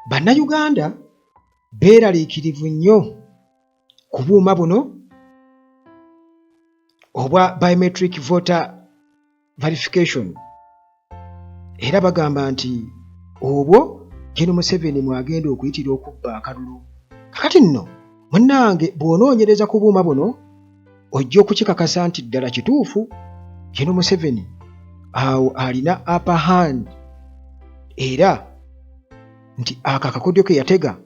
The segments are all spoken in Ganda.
Bannayuganda beeraliikirivu nnyo ku buuma buno obwa biometric voter verification era bagamba nti obwo Gen. Museveni mwagenda okuyitira okubba akalulu. Kakati nno munnange bw'onoonyereza ku buuma buno ojja okukikakasa nti ddala kituufu Gen. Museveni awo alina upper hand era nti akakodyo ke yatega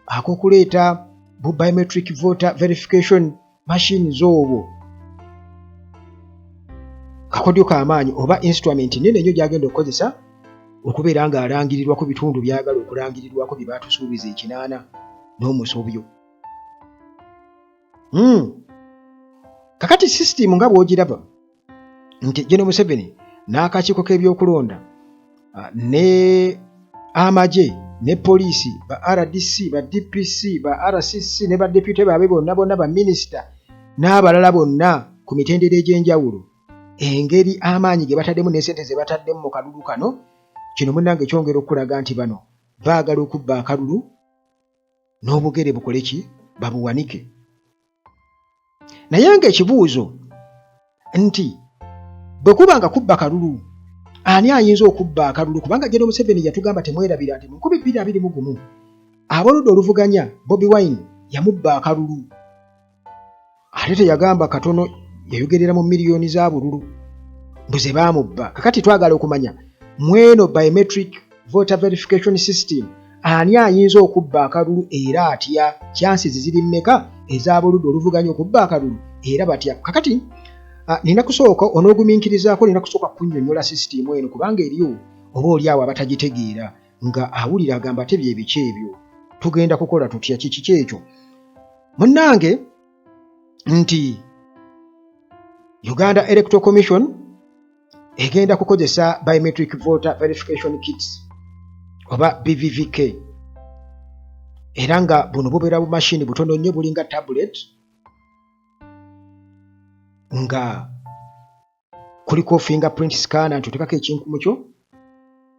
ak'okuleeta bu biometric voter verification machines obwo kakodyo k'amaanyi oba instrument nene nnyo gy'agenda okukozesa okubeera ng'alangirirwa ku bitundu byagala okulangirirwako bye baatusuubiza ekinaana n'omusobyo. Kakati system nga bw'ogiraba nti Gen. Museveni n'akakiiko k'ebyokulonda ne amagye ne poliisi ba RDC ba DPC ba RCC ne ba deputy baabe bonna ba minisita n'abalala bonna ku mitendera egy'enjawulo engeri amaanyi ge bataddemu n'essente ze bataddemu mu kalulu kano kino munnange kyongera okulaga nti bano baagala okubba akalulu n'obugere bukole ki babuwanike. Naye ng'ekibuuzo nti bwe kuba nga kubba kalulu ani ayinza okubba akalulu kubanga Gen. Museveni yatugamba temwerabira nti mu 2021 aboludde oluvuganya Bobi Wine yamubba akalulu ate teyagamba katono yayogerera mu miliyoni za bululu mbuze baamubba. Kakati twagala okumanya mweno biometric voter verification system ani ayinza okubba akalulu era atya chances ziri mmeka ez'aboludde oluvuganya okubba akalulu era batya. Kakati nina kusooka onoogumiikirizaako nina kusooka kunnyonnyola system eno kubanga eriyo oba oli awo abatagitegeera nga awulira agamba ate bye biki ebyo tugenda kukola tutya kiki ekyo. Munnange nti Uganda Electoral Commission egenda kukozesa biometric voter verification kits oba BVVK era nga buno bubeera bu machine butono nnyo bulinga tablet nga kuliko fingerprint scanner ntutekako ekinkumu kyo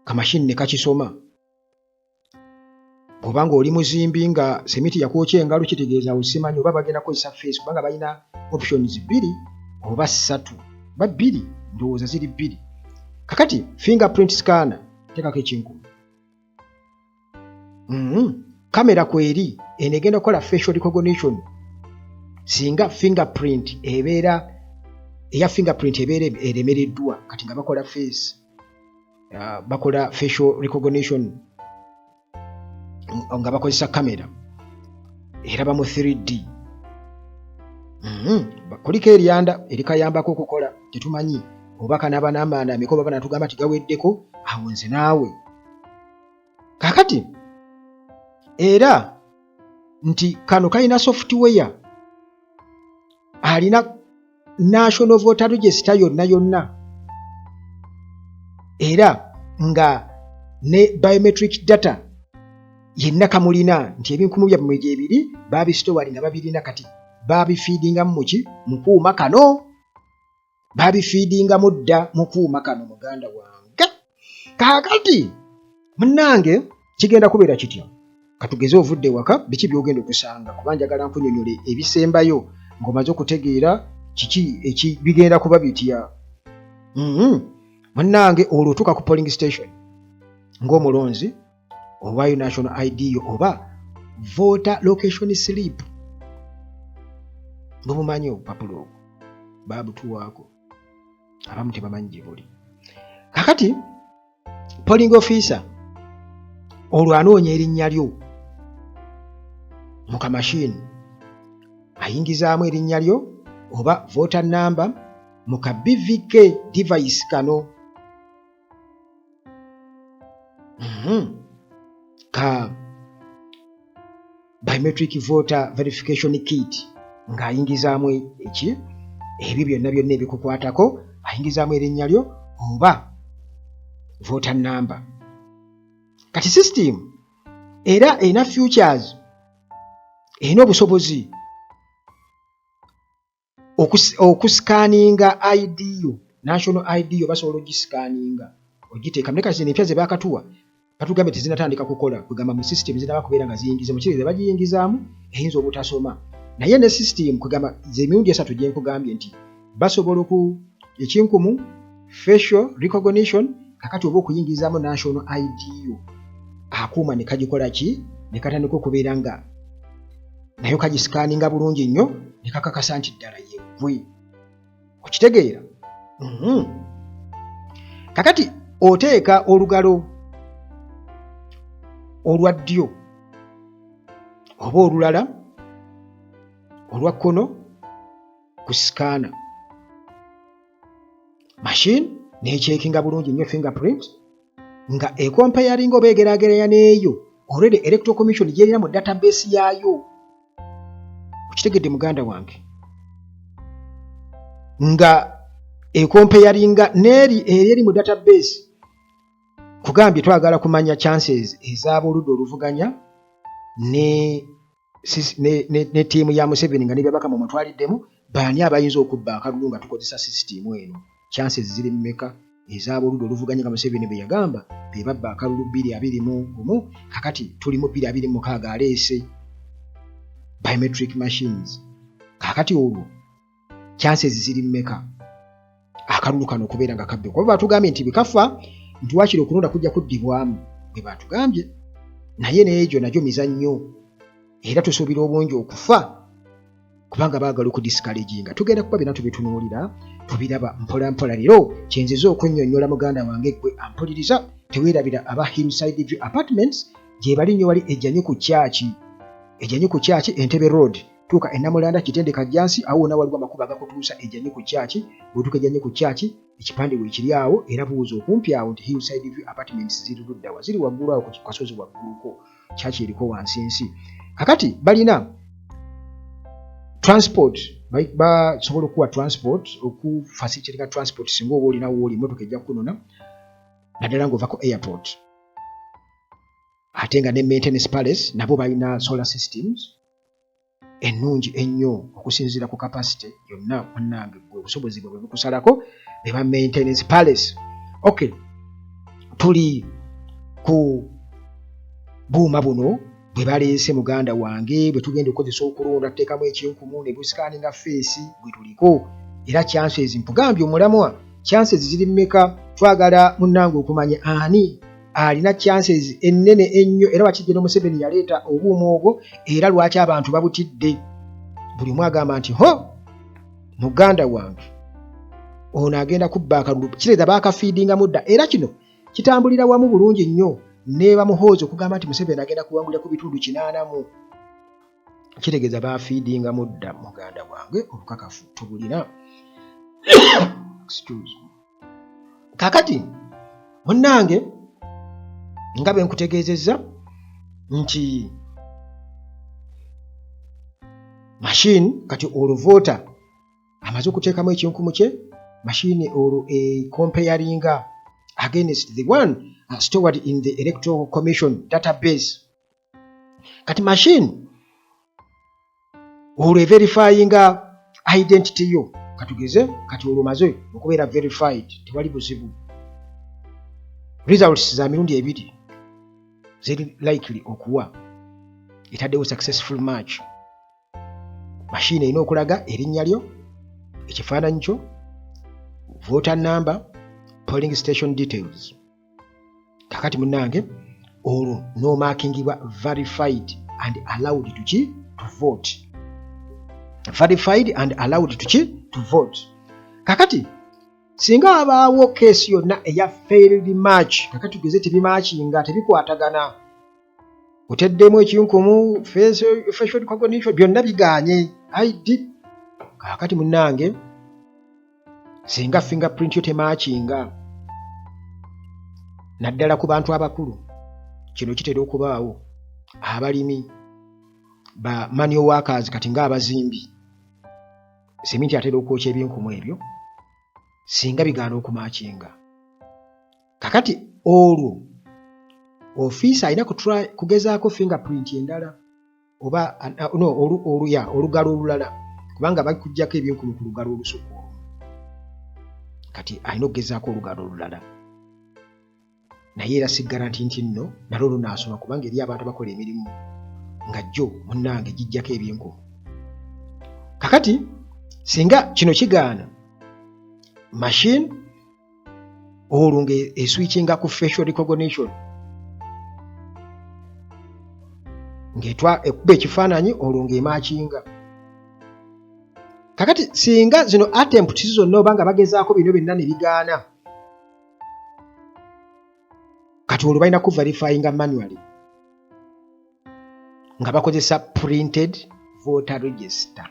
kamashini ne kakisoma. Bw'obanga oli muzimbi nga semiti yakwokya engalo kitegeeza osimanyi oba bagenda kukozesa face kubanga balina options 2 oba 3 ba 2 ndowooza ziri 2. Kakati fingerprint scanner tekako ekinkumu kamera kweri enegenda kukola facial recognition singa fingerprint ebeera eremereddwa kati nga bakola face bakola facial recognition nga bakozesa kamera eraba mu 3D. Kuliko eryanda erikayambako okukola tetumanyi oba kanaaba n'amaanda ameka baba natugamba tigaweddeko awo nze naawe. Kakati era nti kano kalina software alina National Voter Register yonna era nga ne biometric data yenna kamulina nti ebinkumu byammwe gyebiri babisitowali nga babirina kati babifeedinga muki mukuuma kano babifeedinga mudda mukuuma kano muganda wange. Kakati munnange kigenda kubeera kitya katugeze ovudde waka biki byogenda okusanga kuba njagala nkunyonyole ebisembayo ng'omaze okutegeera kiki bigenda kuba bitya. Munnange olwotuuka ku polling station ng'omulonzi owayo national ID oba voter location slip bubumanyi obupapula obwo babutuwaako abamu tebamanyi gye buli. Kakati polling officer olwo anoonya erinnya lyo mu kamashini ayingizaamu erinnya lyo oba voter number mu ka BVK device kano ka biometric voter verification kit ng'ayingizaamu ebyo byonna ebikukwatako ayingizaamu erinnya lyo oba voter number. Kati system era erina futures erina obusobozi okusikaninga ID yo national ID yo basobola ogisikaninga ogiteeka muleka zino empya ze baakatuwa batugambye tezinatandika kukola kugamba mu system zinaba kubeera nga ziyingiza mu kirere bagiyingizaamu eyinza obutasoma naye ne system kugamba z'emirundi 3 gye nkugambye nti basobola ekinkumu facial recognition kakati oba okuyingizaamu national ID yo akuuma ne kagikola ki ne katandika okubeera nga nayo kagisikaninga bulungi nnyo ne kakakasa nti ddala yeggwe okitegeera kakati oteeka olugalo olwa ddyo oba olulala olwa kkono ku sikaana machine n'ekyekinga bulungi nnyo fingerprint nga ecomparing oba egeraageranya n'eyo already electoral commission gyerina mu database yaayo okitegedde muganda wange nga ecomparinga n'eri eri mu database kugambye twagala kumanya chances ez'aboludde oluvuganya ne tiimu ya Museveni nga nebyabaka mu mutwaliddemu baani abayinza okubba akalulu nga tukozesa sisitimu eno chances ziri mmeka ez'aboludde oluvuganya nga Museveni bwe yagamba be babba akalulu 221 kakati tuli mu 226 aleese biometric machines kakati olwo chances ziri mmeka akalulu kano okubeera nga kabbe kuba batugambye nti bikafa nti wakiri okulonda kujja kuddibwamu bwe batugambye naye n'egyo nagyo mizannyo era tusuubira obungi okufa kubanga baagala okudiscouraginga tugenda kuba bina tubitunuulira tubiraba mpola mpola leero kyenziza okunnyonnyola muganda wange gwe ampuliriza teweerabira aba Hillside View Apartments gye bali nnyo wali ejjanyo ku kyaki Entebbe Road tuuka Ennamulanda Kitendeka Jansi awo wonna waliwo amakubo agakutuusa ejjanyo ku kyaki bw'otuuka ejjanyo ku kyaki ekipande weekiri awo era buuza okumpi awo nti Hillside View Apartments ziri luddawa ziri waggulu awo ku kasozi wagguluko kyaki eriko wansi nsi kakati balina transport basobola okuwa transport okufacilityinga transport singa oba olinawo oli motoka ejja kukunona naddala ng'ova ku airport ate nga ne maintenance palace nabo balina solar systems ennungi ennyo okusinziira ku capacity yonna munnange gwe obusobozi bwe bukusalako be ba maintenance palace okay tuli ku buuma buno bwe baleese muganda wange bwe tugenda okukozesa okulonda tuteekamu ekinkumu ne busikaninga feesi bwe tuliko era chances mpugambye omulamwa chances ziri mmeka twagala munnange okumanya ani alina chances ennene ennyo era wakijjeno Museveni yaleeta obuuma obwo era lwaki abantu babutidde buli omu agamba nti muganda wange ono agenda kubba akalulu kireza baakafiidinga mudda era kino kitambulira wamu bulungi nnyo ne bamuhoozi okugamba nti Museveni agenda kuwangulira ku bitundu 80 kitegeeza baafiidinga mudda muganda wange obukakafu tubulina kakati munnange nga bwe nkutegeezezza nti machine kati oluvota amaze okuteekamu ekinkumu kye machine olwo comparinga against the one stored in the Electoral Commission database kati machine olwo verifyinga identity yo katugeze kati olwo maze okubeera verified tewali buzibu results za mirundi 2 ziri likely okuwa etaddewo successful match machine erina okulaga erinnya lyo ekifaananyi kyo voter number polling station details kakati munnange olwo nomarkingibwa verified and allowed to vote verified and allowed to vote kakati singa abaawo keesi yonna eya failed match kakati tugeze tebimatchinga tebikwatagana oteddemu ekinkumu facial recognition byonna biganye ID kakati munnange singa fingerprint yo tematchinga naddala ku bantu abakulu kino kitera okubaawo abalimi ba manual workers kati nga abazimbi seminti atera okwokya ebyenkumu ebyo singa bigaana okumatchinga kakati olwo office alina kugezaako fingerprint endala oba olugalo olulala kubanga bakujjako ebyenkumu ku lugalo olusukku kati alina okugezaako olugalo olulala naye era si garanti nti nno nalwo lunaasoma kubanga eri abantu abakola emirimu nga jjo munnange gijjako ebyenkumu. Kakati singa kino kigaana machine olwo ng'eswitchinga ku facial recognition ekuba ekifaananyi olwo ng'emaakinga. Kakati singa zino attempt zonna oba nga bagezaako bino byonna ne bigaana, kati olwo balina ku verifyinga manually nga bakozesa printed voter register.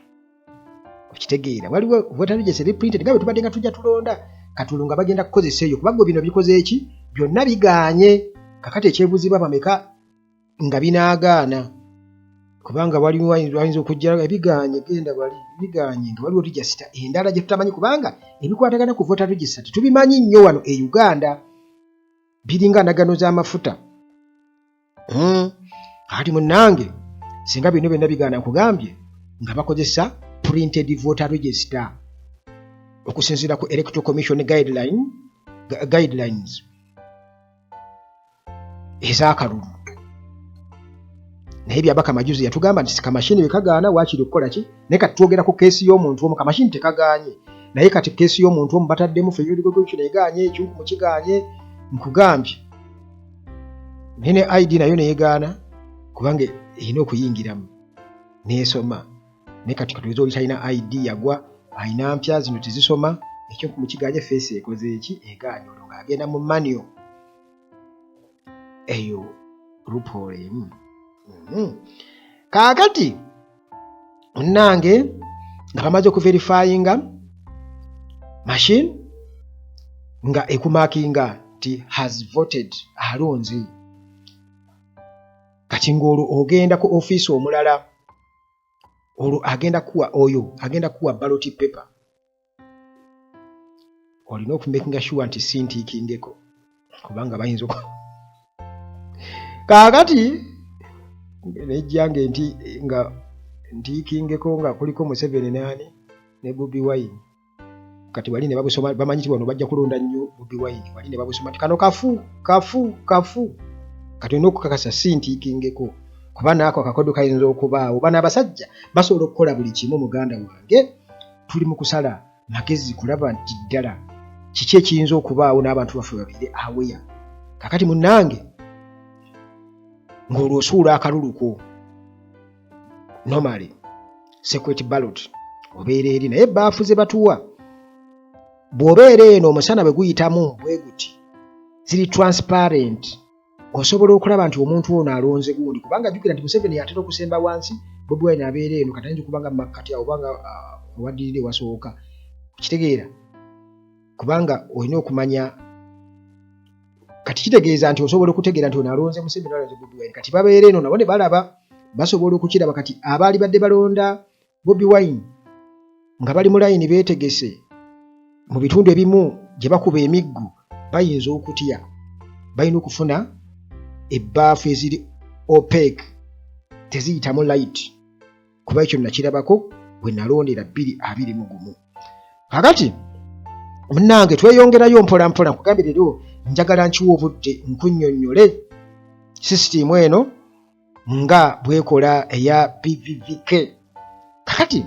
Okitegeera waliwo voter register printed nga bwe tubadde nga tujja tulonda, kati olwo nga bagenda kukozesa eyo kubanga bino bikoze eki byonna bigaanye. Kakati ekyebuuzibwa bameka nga binaagaana kubanga waliwo ayinza okujja ebigaanye genda wali bigaanye nga waliwo register endala gye tutamanyi kubanga ebikwatagana ku voter register tetubimanyi nnyo wano e Uganda, biringa ndagano z'amafuta. Kati munnange singa bino byonna bigaana nkugambye nga bakozesa printed voter register okusinziira ku Electoral Commission guidelines ez'akalulu. Naye byabaka majuzi yatugamba nti kamashini bekagaana waakiri okukola ki, naye kati twogera ku keesi y'omuntu omu, kamashini tekagaanye, naye kati keesi y'omuntu omu bataddemu facial recognition egaanye, ekyunkumu kigaanye. Nkugambye naye ne ID nayo neyegaana kubanga erina okuyingiramu neesoma, naye kati katuweza oli talina ID yagwa, alina mpya zino tezisoma, ekyunkumu kigaanye, feesi ekoze eki egaanye, olwo ng'agenda mu manual eyo loophole emu. Kaakati munnange nga bamaze okuverifyinga machine nga ekumakinga nti has voted, alonze, kati ng'olwo ogenda ku ofiisi omulala, olwo agenda kuwa ballot paper, olina okumakinga sure nti sintiikingeko kubanga bayinza kaakati nejjange nga ntiikingeko nga kuliko Museveni ne Bobi Wine. Kati wali ne babusoma bamanyi nti wano bajja kulonda nnyo Bobi Wine, wali ne babusoma ti kano kafu kati olina okukakasa sintiikingeko kuba naako akakodo kayinza okubaawo. Bano abasajja basobola okukola buli kimu. Muganda wange tuli mu kusala magezi kulaba nti ddala kiki ekiyinza okubaawo n'abantu baffe babeere aweya. Kakati munnange ng'olwo osuula akaluluko normally secret ballot obeera eri, naye baafu ze batuwa bw'obeera eno omusana bwe guyitamu bwe guti ziri transparent, osobola okulaba nti omuntu ono alonze gundi kubanga jjukira nti Museveni yatera okusemba wansi, Bobi Wine abeera eno kati ayinza okubanga makkati awo obanga awaddirire wasooka. Kitegeera kubanga olina okumanya kati kitegeeza nti osobola okutegeera nti ono alonze Museveni alonze Bobi Wine. Kati babeera eno nabo ne balaba, basobola okukiraba. Kati abaali badde balonda Bobi Wine nga bali mu layini beetegese mu bitundu ebimu gye bakuba emiggu bayinza okutya, balina okufuna ebbaafu eziri opaque teziyitamu light kuba ekyo nakirabako bwe nalondera 2021. Kakati munnange tweyongerayo mpola mpola, nkugambye leero njagala nkiwa obudde nkunnyonnyole sisitimu eno nga bwekola eya PVVK. Kakati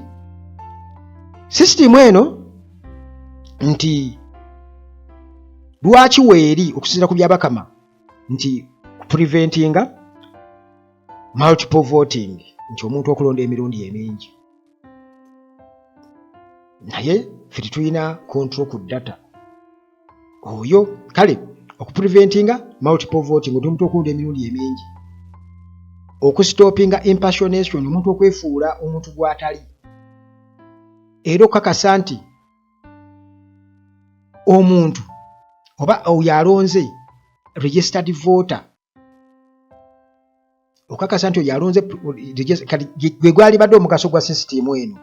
sisitimu eno nti lwaki weeri okusinziira ku byabakama nti preventinga multiple voting, nti omuntu okulonda emirundi emingi, naye ffe tetulina control ku data oyo. Kale okupreventinga multiple voting, omuntu okulonda emirundi emingi, okustopinga impersonation, omuntu okwefuula omuntu gw'atali, era okukakasa nti omuntu oba oyo alonze registered voter, okakasa nti oyo alonze gwe gwali badde omugaso gwa sisitimu eno.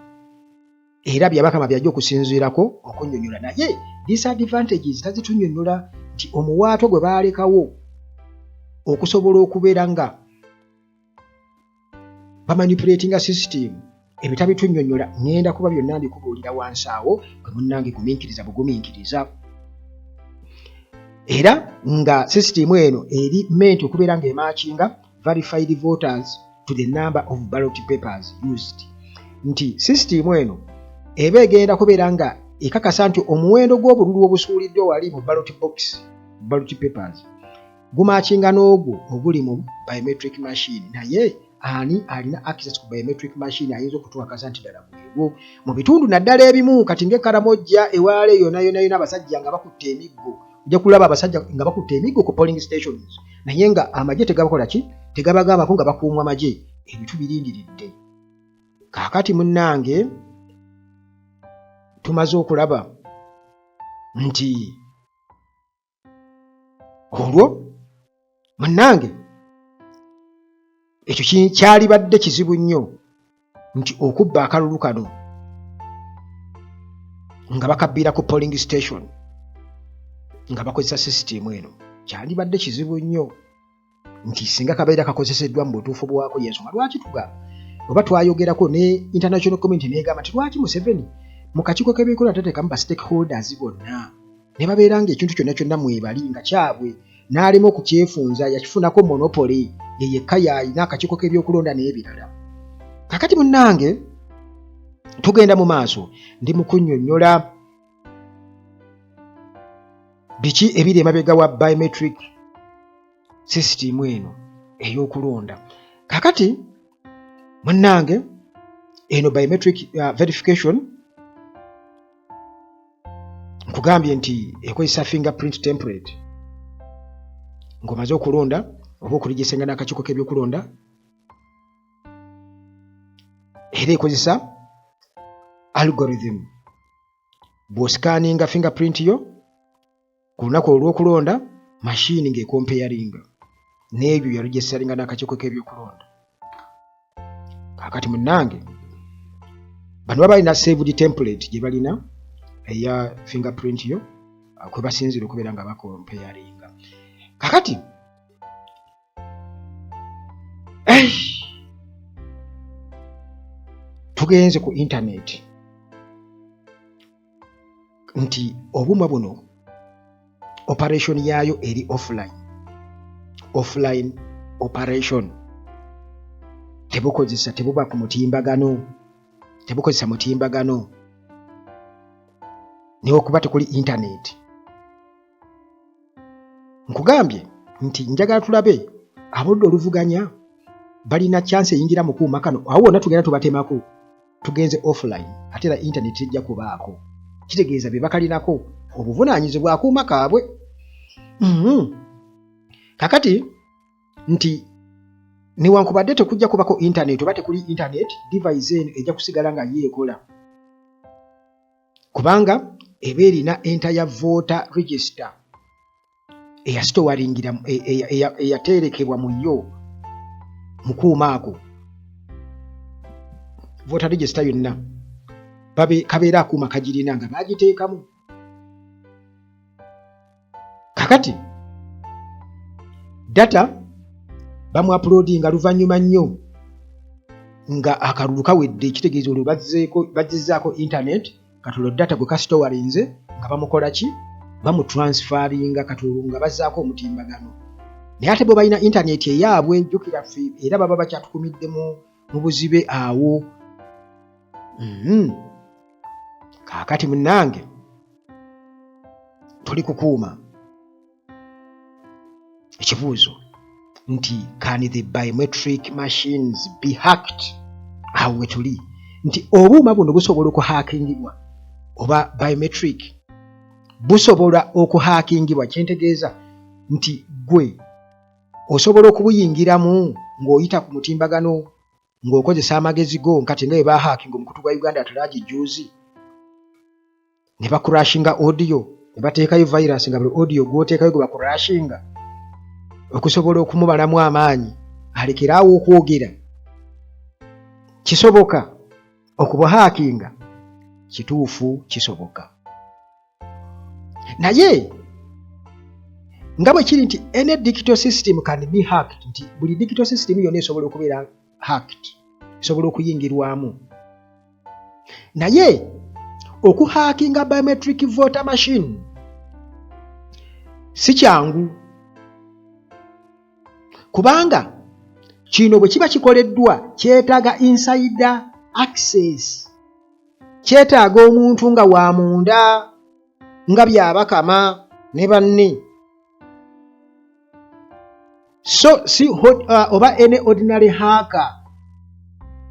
Era byabakama byajja okusinziirako okunnyonnyola, naye disadvantages tazitunnyonnyola nti omuwaato gwe baalekawo okusobola okubeera nga bamanipulatinga sisitimu, ebitabitunnyonnyola ngenda kuba byonna mbikubuulira wansi awo, gwe munnange gumiikiriza bugumiikiriza. era nga system eno eri meant okubeera nga ematchinga verified voters to the number of ballot papers used. Nti system eno eba egenda kubeera nga ekakasa nti omuwendo gw'obululu obusuuliddwa wali mu ballot papers gumatchinga n'ogwo oguli mu biometric machine. Naye ani alina access ku biometric machine ayinza okutuwakasa nti ddala bwebwo. Mu bitundu naddala ebimu kati ng'Ekaramojja ewaala yonna abasajja nga bakutte emiggo, ojja kulaba abasajja nga bakutte emiggo ku polling stations, naye nga amagye tegabakola ki, tegabagambako nga bakuumwa amagye. Ebitu birindiridde. Kaakati munnange tumaze okulaba nti olwo munnange ekyo kyalibadde kizibu nnyo nti okubba akalulu kano nga bakabbira ku polling station nga bakozesa system eno, kyalibadde kizibu nnyo nti singa kabeera kakozeseddwa mu butuufu bwako. Yensonga lwaki tugamba oba twayogerako ne international community negamba nti lwaki Museveni mu kakiiko k'ebyenkulaakulana tateekamu ba stakeholders bonna ne babeera nga ekintu kyonna mwebali nga kyabwe, n'alema okukyefunza yakifunako monopoly yekka yalina akakiiko k'ebyokulonda n'ebirala. Kakati munnange tugenda mu maaso ndi mu kunnyonnyola biki ebiri emabega wa biometric system eno ey'okulonda. Kakati munnange eno biometric verification nkugambye nti ekozesa fingerprint template ng'omaze okulonda oba okuligisenga n'akakiiko k'ebyokulonda, era ekozesa algorithm. Bw'osikaninga fingerprint yo ku lunaku olw'okulonda, machine ng'ekompeyaringa n'ebyo yaligyesalinga n'akakiiko k'ebyokulonda. Kakati munnange bano baba balina saved template gye balina eya fingerprint yo kwe basinzira okubeera nga bakompeyaringa. Kakati tugenze ku internet nti obumwa buno operation yaayo eri offline operation. Tebuba ku mutimbagano, tebukozesa mutimbagano newakuba tekuli internet. Nkugambye nti njagala tulabe abudde oluvuganya balina chance eyingira mu kuuma kano, awo wonna tugenda tubatemako, tugenze offline ate era internet tejja kubaako. Kitegeeza be bakalinako obuvunaanyizibwa akuuma kaabwe. Kakati nti newankubadde tekujja kubako internet oba tekuli internet, device eno ejja kusigala nga yeekola kubanga eba erina entire voter register eyastowaringira eyaterekebwa mu yo mu kuuma ako. Voter register yonna kabeera akuuma kagirina nga bagiteekamu. Kakati data bamu uploadinga luvannyuma nnyo nga akalulu kawedde, ekitegeeza olwo bazizzaako internet katolo data gwe kastowarinze nga bamukola ki, bamutransferinga katolo nga bazzaako omutimbagano. Naye ate bwe balina internet eyaabwe, jjukira ffe era baba bakyatukumidde mu buzibe awo. Kaakati munnange tuli kukuuma ekibuuzo nti can the biometric machines be hacked? Awo we tuli nti obuuma buno busobola okuhaakingibwa oba biometric busobola okuhaakingibwa. Kyentegeeza nti gwe osobola okubuyingiramu ng'oyita ku mutimbagano ng'okozesa amagezi go nkati nga bwe bahaakinga omukutu gwa Uganda Atalaji Juzi ne bakurashinga audio ne bateekayo virus nga buli audio gw'oteekayo gwe bakurashinga okusobola okumubalamu amaanyi alekeraawo okwogera. Kisoboka okubuhaakinga, kituufu kisoboka. Naye nga bwe kiri nti any digital system can be hacked, nti buli digital system yonna esobola okubeera hacked, esobola okuyingirwamu. Naye okuhaakinga biometric voter machine si kyangu kubanga kino bwe kiba kikoleddwa kyetaaga insider access, kyetaaga omuntu nga wa munda nga byabakama ne banne. So si oba any ordinary hacker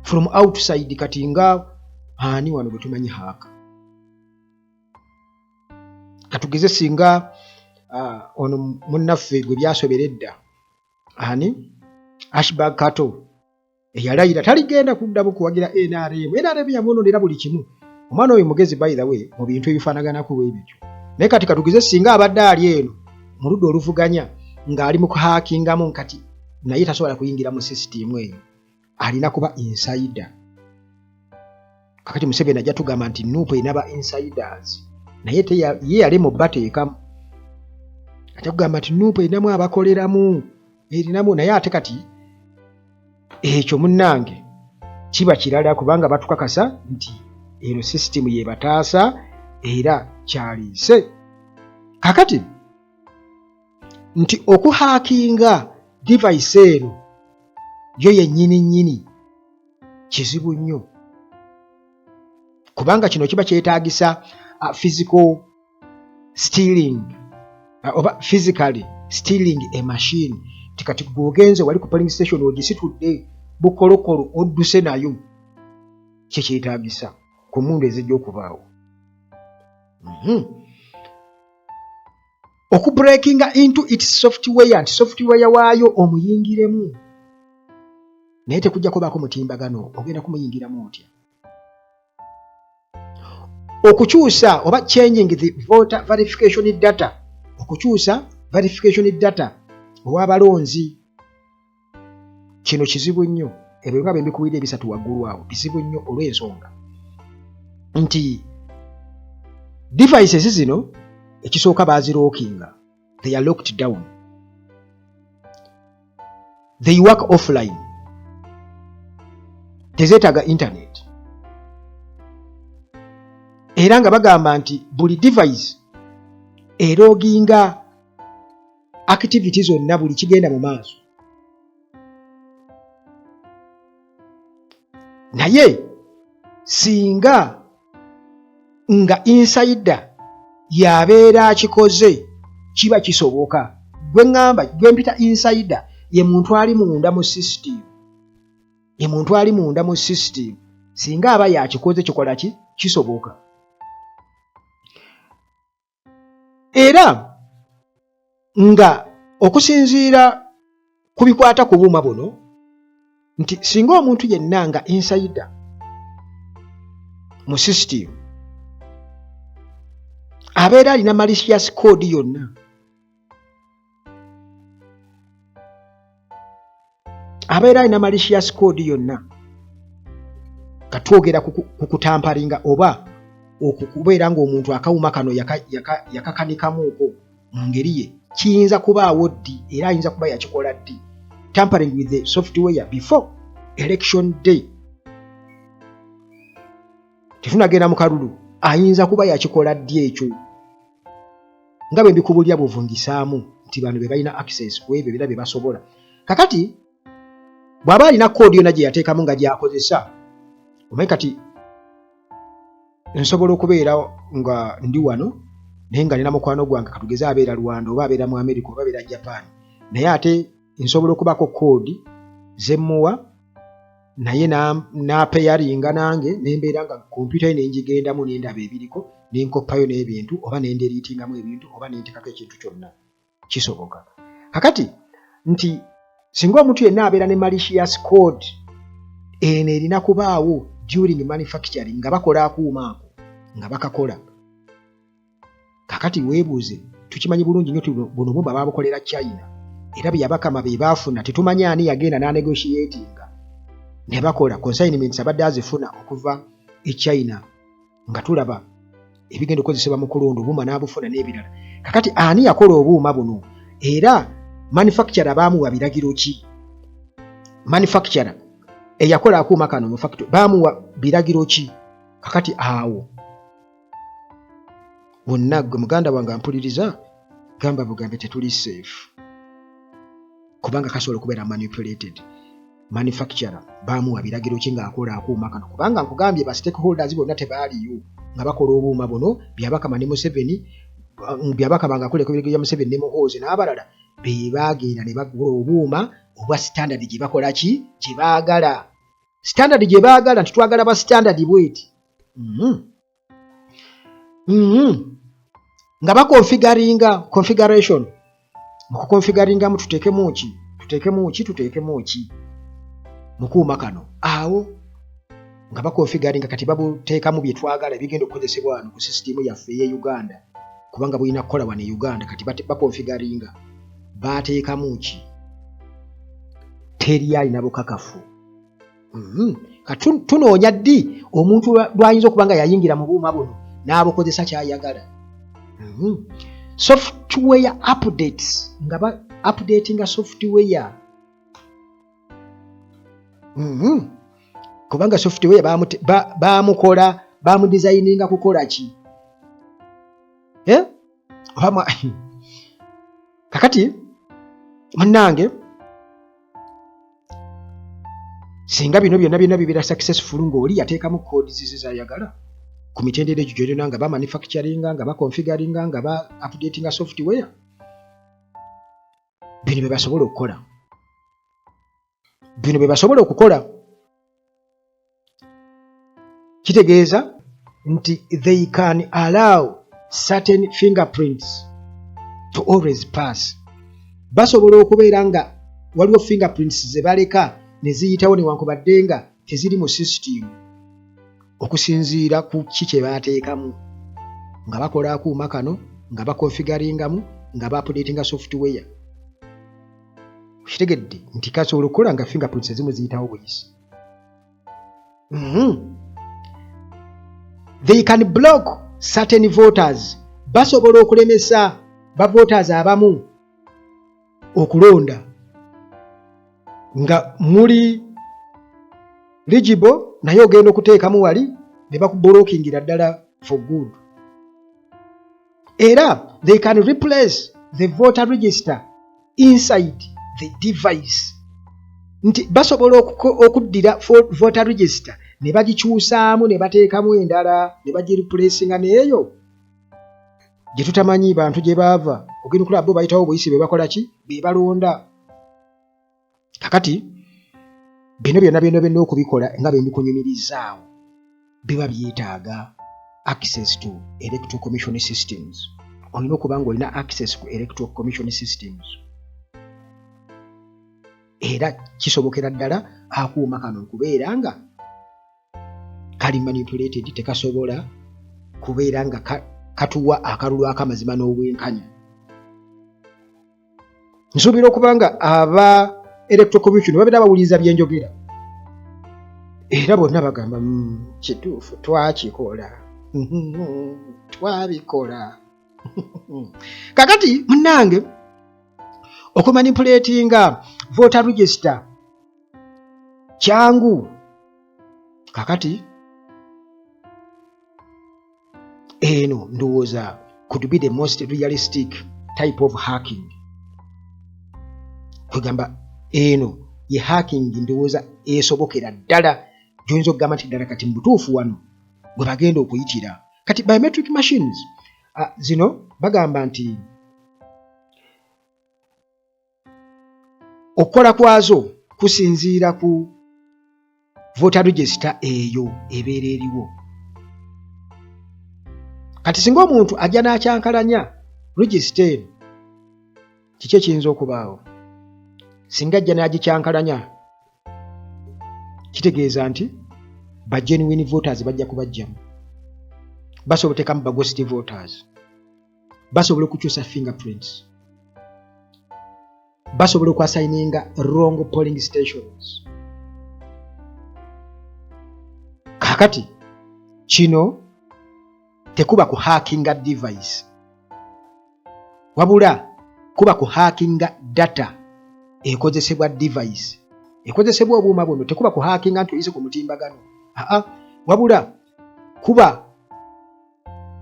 from outside. Kati nga ani wano gwe tumanyi hacker? Katugeze singa ono munnaffe gwe byasoberedda ani Ashbag Kato eyalayira taligenda kuddamu kuwagira NRM yamuononera buli kimu. Omwana oyo mugezi by the way mu bintu ebifaanaganako bwebityo. Naye kati katugeze singa abadde ali eno mu ludda oluvuganya ng'ali mu kuhaakingamu kati naye tasobola kuyingira mu sisitimu eyo, alina kuba insider. Kakati Museveni ajja tugamba nti Nuupu erina ba insiders, naye ye yali mu bateekamu. Ajja kugamba nti Nuupu erinamu abakoleramu erinamu, naye ate kati ekyo munnange kiba kirala kubanga batukakasa nti eno sisitimu yebataasa era kyaliise. Kakati nti okuhaakinga device eno yo yennyini kizibu nnyo kubanga kino kiba kyetaagisa physical stealing oba physically stealing a machine. Tikati gwogenze wali ku polling station ogisitudde bukolokolo odduse nayo kyekyetaagisa ku mundu ezijja okubaawo. Okubreakinga into its software nti software waayo omuyingiremu, naye tekujja kubaako mutimbagano, ogenda kumuyingiramu otya? Okukyusa oba changing the voter verification data, okukyusa verification data ow'abalonzi, kino kizibu nnyo. Ebyo nga bembikuwire ebisatu waggulu awo bizibu nnyo olw'ensonga nti devices zino ekisooka bazirookinga, they are locked down, they work offline, tezeetaaga internet, era nga bagamba nti buli device erooginga activity zonna buli kigenda mu maaso. Naye singa nga insider yabeera akikoze kiba kisoboka. Gwe ngamba gwe mpita insider ye muntu ali munda mu system, ye muntu ali munda mu system, singa aba yakikoze kikola ki kisoboka. Era nga okusinziira ku bikwata ku buuma buno nti singa omuntu yenna nga insider mu system abeera alina malicious code yonna, abeera alina malicious code yonna, katwogera ku kutamparinga oba okubeera ng'omuntu akawuma kano yakakanikamuuko mu ngeri ye, kiyinza kubaawo ddi era ayinza kuba yakikola ddi. Tampering with the software before election day, tetunagenda mu kalulu, ayinza kuba yakikola ddi ekyo. Nga bwe mbikubulya buvungisaamu nti bano be balina access ku ebyo era bye basobola. Kakati bw'aba alina koodi yonna gye yateekamu nga gy'akozesa, omanyi kati nsobola okubeera nga ndi wano naye nga nina mukwano gwange katugeze abeera Rwanda oba abeera mu America oba abeera Japan, naye ate nsobola okubaako koodi zemmuwa naye n'apeyaringa nange nembeera nga kompyuta ye nenjigendamu nendaba ebiriko nenkoppayo n'ebintu oba nenderiitingamu ebintu oba nentekako ekintu kyonna, kisoboka. Kakati nti singa omuntu yenna abeera ne malicious code eno erina kubaawo during manufacturing nga bakola akuuma ako nga bakakola. Kakati weebuuze, tukimanyi bulungi nnyo buno buba babukolera China era bye yabakama be baafuna tetumanyi ani yagenda n'anegotiatinga ne bakola consignments abadde azifuna okuva e China nga tulaba ebigenda okozesebwa mu kulonda obuuma n'abufuna n'ebirala. Kakati ani yakola obuuma buno era manufacturer baamuwa biragiro ki? Manufacturer eyakola akuuma kano mu factory baamuwa biragiro ki? Kakati awo wonna gwe muganda wange ampuliriza gamba bugambe tetuli safe kubanga kasobola okubeera manipulated. Manufacturer baamuwa biragiro ki ng'akola akuuma kano kubanga nkugambye ba stakeholders bonna tebaaliyo nga bakola obuuma buno Byabakama ne Museveni Byabakama ng'akoleko ebiragiro bya Museveni ne Muhoozi n'abalala be baagenda ne bakola obuuma obwa standard gye bakola ki gye baagala. Standard gye baagala nti twagala ba standard bweti. Nga bakonfigaringa configuration mu kukonfigaringamu tuteekemu ki mukuuma kano awo nga bakonfigaringa kati babuteekamu bye twagala bigenda okukozesebwa wano ku sisitimu yaffe ey'e Uganda kubanga bulina kukola wano e Uganda kati bakonfigaringa bateekamu ki teri alina bukakafu. Tunoonya ddi omuntu lwayinza okuba nga yayingira mu buuma buno n'abukozesa kyayagala. Software updates nga ba updatinga software. Kubanga software baamukola baamudesigninga kukola ki kakati munnange singa bino byonna bibira successful ng'oli yateekamu codes zizayagala ku mitendera egyo gyonna nga bamanufacturinga nga baconfiguringa nga ba updatinga software bino bye basobola okukola kitegeeza nti they can allow certain fingerprints to always pass. Basobola okubeera nga waliwo fingerprints ze baleka ne ziyitawo newankubadde nga teziri mu system okusinziira ku ki kye baateekamu nga bakola akuuma kano nga bakonfigaringamu nga baupdatinga software. Kitegedde nti kasobola okukola nga fingerprints ezimu ziyitawo buyisi. They can block certain voters. Basobola okulemesa ba voters abamu okulonda nga muli legible naye ogenda okuteekamu wali ne bakublokingira ddala for good. Era they can replace the voter register inside the device. Nti basobola okuddira voter register ne bagikyusaamu ne bateekamu endala ne bagireplacinga neeyo gye tutamanyi bantu gye baava ogenda okulaba bo bayitawo buyisi be bakola ki be balonda. Kakati bino byonna okubikola nga bemikunyumirizaawo biba byetaaga access to electoral commission systems. Olina okuba nga olina access ku electoral commission systems. Era kisobokera ddala akuuma kano okubeera nga kali manipulated tekasobola kubeera nga katuwa akalulu akamazima n'obwenkanya. Nsuubira okuba nga aba electoral commission babeera bawuliriza byenjogera era bonna bagamba kituufu twakikola twabikola. Kakati munnange okumanipulatinga voter register kyangu. Kakati eno ndowooza could be the most realistic type of hacking. Kugamba eno ye hacking ndowooza esobokera ddala gy'oyinza okugamba nti ddala kati mu butuufu wano bwe bagenda okuyitira. Kati biometric machines zino bagamba nti okukola kwazo kusinziira ku voter register eyo ebeera eriwo. Kati singa omuntu ajja n'akyankalanya register eno kiki ekiyinza okubaawo? Singa ajja n'agikyankalanya kitegeeza nti ba genuine voters bajja kubajjamu. Basobola okuteekamu ba ghost voters. Basobola okukyusa fingerprints. Basobola okwassigninga wrong polling stations. Kakati kino tekuba ku hackinga device wabula kuba ku hackinga data ekozesebwa device ekozesebwa obuuma buno. Tekuba ku hackinga nti oyise ku mutimbagano wabula kuba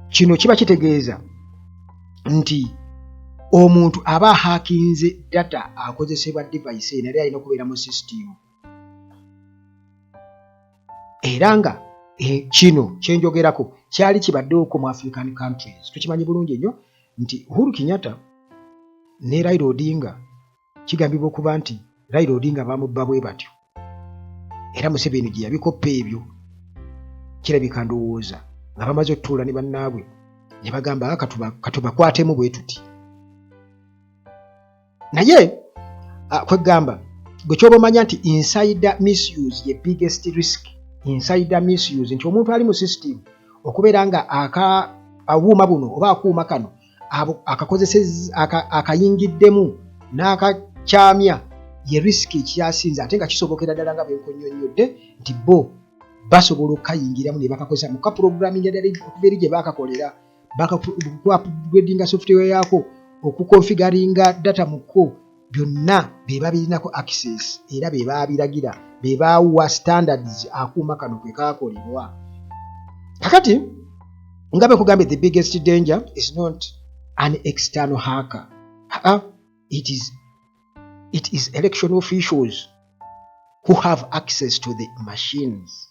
kino kiba kitegeeza nti omuntu aba hakinze data akozesebwa device eno, alina okubeera mu system. Era nga kino kyenjogerako kyali kibaddewo mu African countries. Tukimanyi bulungi nnyo nti Uhuru Kenyatta ne Raila Odinga kigambibwa okuba nti Raila Odinga bamubba bwe batyo. Era Museveni gye yabikoppa ebyo kirabika ndowooza nga bamaze okutuula ne bannaabwe ne bagamba katubakwatemu bwe tuti. Naye kwegamba gwe kyoba omanya nti insider misuse ye biggest risk. Insider misuse nti omuntu ali mu system okubeera nga awuuma buno oba akuuma kano akayingiddemu n'akakyamya ye risk ekyasinze, ate nga kisobokera ddala nga bwenkonnyonnyodde nti bo basobola okukayingiramu ne bakakozesa mu kaprogramming okuva eri gye baakakolera bakaupgradinga software yaako, okukonfigaringa data muko, byonna be babirinako access era be babiragira, be bawa standards akuuma kano kwe kaakolebwa. Kakati nga bekugambe the biggest danger is not an external hacker. It is election officials who have access to the machines.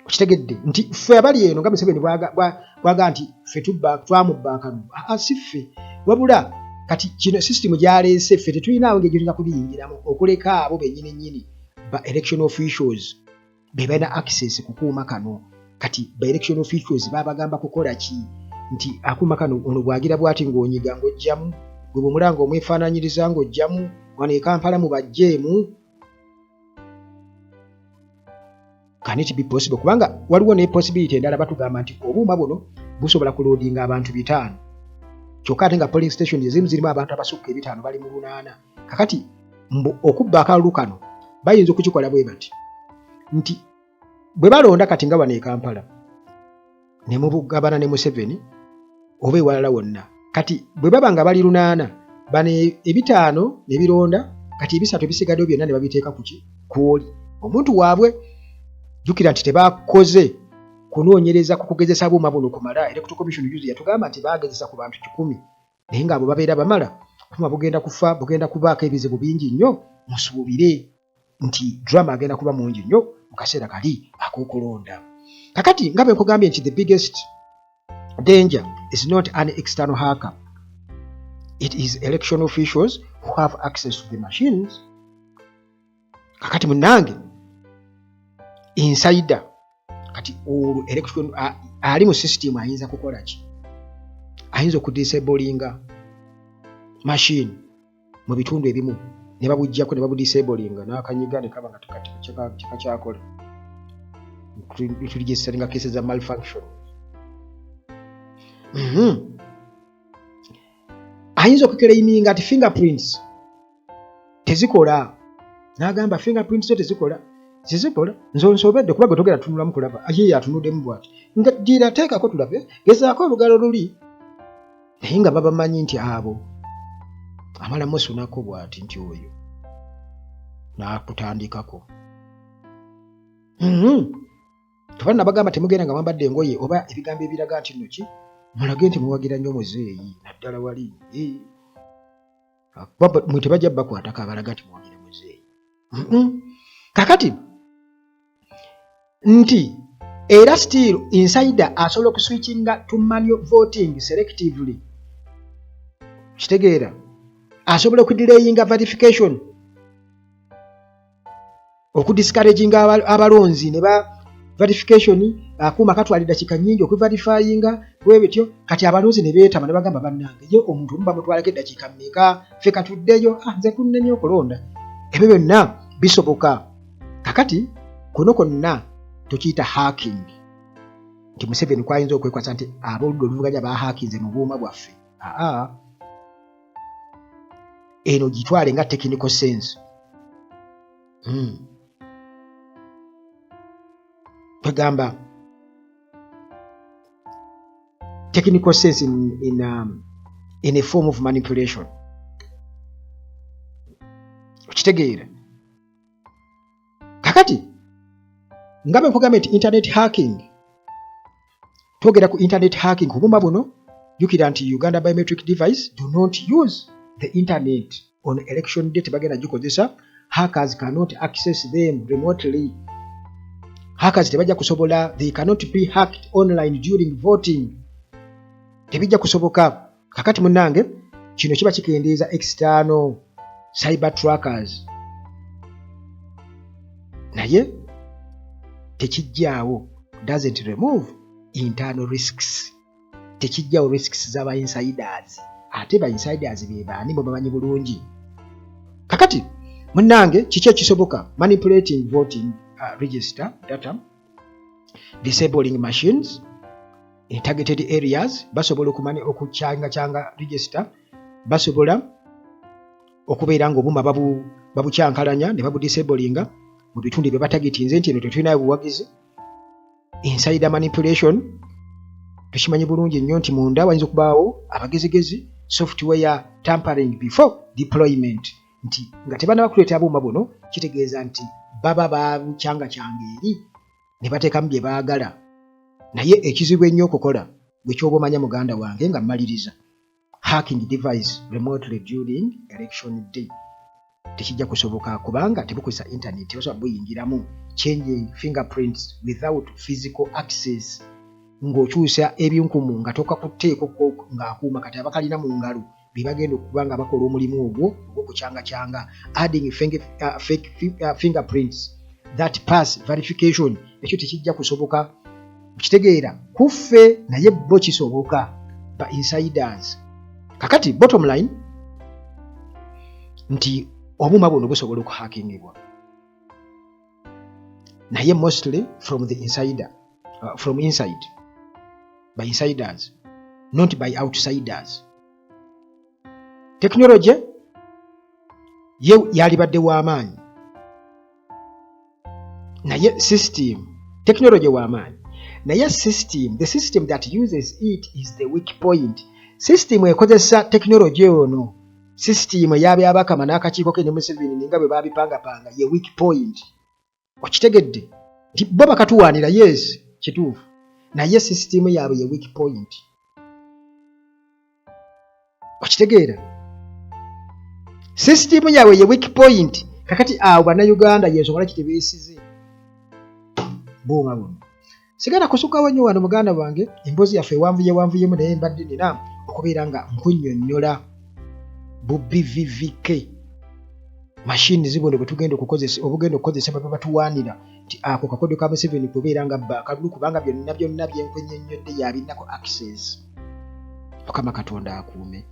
Kitegedde nti ffe abali eno nga Museveni bwaga nti ffe twamubbaakanu. Si ffe, wabula kati kino system gyaleese ffe tetulinawo ngeri gyetulina kubiyingiramu okuleka abo bennyini ba election officials be balina access ku kuuma kano. Kati ba election officials babagamba kukola ki? Nti akuuma kano ono bwagira bwati ng'onyiga ng'ojjamu, gwe bw'omulanga omwefaananyiriza ng'ojjamu, wano e Kampala mu bajjeemu. Can it be possible? Kubanga waliwo ne possibility endala batugamba nti obuuma buno busobola kuloadinga abantu 5. Kyokka ate nga polling station ezimu zirimu abantu abasukka 5 bali mu 8. Kakati okubba akalulu kano bayinza okukikola bwe bati nti bwe balonda kati nga wano e Kampala ne mu Bugabana ne Museveni oba ewalala wonna, kati bwe baba nga bali 8 bano 5 ne bironda, kati 3 bisigaddeyo byonna ne babiteeka kuoli omuntu waabwe. Jukira nti tebakoze kunoonyereza ku kugezesa buuma buno kumala. Electoral Commission juzi yatugamba nti baagezesa ku bantu 10 naye ng'abo babeera bamala kuma bugenda kufa, bugenda kubaako ebizibu bingi nnyo. Musuubire nti drama agenda kuba mungi nnyo mu kaseera kali ak'okulonda. Kakati nga bwe nkugambye nti the biggest danger is not an external hacker. It is election officials who have access to the machines. Kakati munange insider kati election ali mu system ayinza kukola ki? Ayinza okudisablinga machine mu bitundu ebimu ne babujjako ne babudisablinga n'akanyiga ne kaba nga kikakyakola. Tuligiseringa cases za malfunction. Ayinza okukleiminga ati fingerprints tezikola. N'agamba fingerprints tezikola. Zizikola nsobedde kuba gotogera tunulamu kulaba aye atunuddemu bwati nga gira teekako tulabe gezaako olugalo luli naye nga babamanyi nti abo amala musunako bwati nti oyo n'akutandikako. Tufana nabagamba temugenda nga mwambadde engoye oba ebigambo ebiraga nti nno ki mulage nti muwagira nnyo muzeeyi naddala wali tebajja bakwatako abalaga nti muwagira muzeeyi. Kakati nti era still insider asobola okuswitchinga to manual voting selectively. Kitegeera asobola okudelayinga verification, okudiscouraginga abalonzi ne ba verification akuuma katwalira kika nyingi okuverifyinga bwe bityo. Kati abalonzi ne beetama ne bagamba bannange ye omuntu mba mutwalako eddakiika mmeka ffe katuddeyo nze kunnemye okulonda. Ebyo byonna bisoboka. Kakati kuno konna tukiyita hacking. Nti Museveni kwayinza okwekwasa nti ab'oludda oluvuganya bahakinze mu buuma bwaffe. Eno gitwale nga technical sense. Pagamba technical sense in a form of manipulation. Okitegeera. Kakati ngabe nkugamba nti internet hacking twogera ku internet hacking obuma buno jukira nti Uganda biometric device do not use the internet on election day bagenda gikozesa. Hackers cannot access them remotely. Hackers tebajja kusobola, they cannot be hacked online during voting. Tebijja kusoboka. Kakati munange kino kiba kikendeeza external cyber trackers. Naye tekijjaawo, doesn't remove internal risks. Tekijjaawo risks z'aba insiders. Ate ba insiders be baani bo bamanyi bulungi. Kakati munange kiki ekisoboka? Manipulating voting register data, disabling machines in targeted areas, basobola okukyanga register, basobola okubeera ng'obuma babukyankalanya ne babudisablinga mu bitundu bye batagetinze nti eno tetulinayo buwagizi. Insider manipulation tukimanyi bulungi nnyo nti munda wayinza okubaawo abagezigezi, software tampering before deployment, nti nga tebanaba kuleeta buuma buno kitegeeza nti baba babukyanga eri ne bateekamu bye baagala. Naye ekizibu ennyo okukola bwe kyoba omanya muganda wange nga mmaliriza, hacking device remotely during election day tekijja kusoboka kubanga tebukozesa internet, tebasobola buyingiramu. Changing fingerprints without physical access, ng'okyusa ebinkumu nga toka kuteeko ng'akuuma kati abakalina mu ngalo be bagenda okuba nga bakola omulimu ogwo ogw'okukyanga. Adding fake fingerprints that pass verification, ekyo tekijja kusoboka. Kitegeera kuffe naye bo kisoboka ba insiders. Kakati bottom line nti obuma buno busobola okuhackingibwa, naye mostly from the insider, from inside, by insiders, not by outsiders. Technology yalibadde w'amaanyi, naye system, technology w'amaanyi, naye system, the system that uses it is the weak point. System ekozesa technology ono, system y'abyabakama n'akakiiko ke ne Museveni nga bwe babipangapanga ye weak point. Okitegedde nti bo bakatuwaanira, yes kituufu, naye system yaabwe ye weak point. Okitegeera, system yaabwe ye weak point. Kakati awo bannayuganda y'ensonga lwaki tebeesize buuma buno. Sigala kusukawo nnyo wano muganda wange, emboozi yaffe ewanvuyemu naye mbadde nina okubeera nga nkunnyonnyola bubbi VVK machine zibono bwe tugenda okukozesa baba batuwaanira nti ako kakodo ka Museveni kubeera nga bakalulu kubanga byonna byenkwennyonnyodde yabirinako access. Mukama Katonda akuume.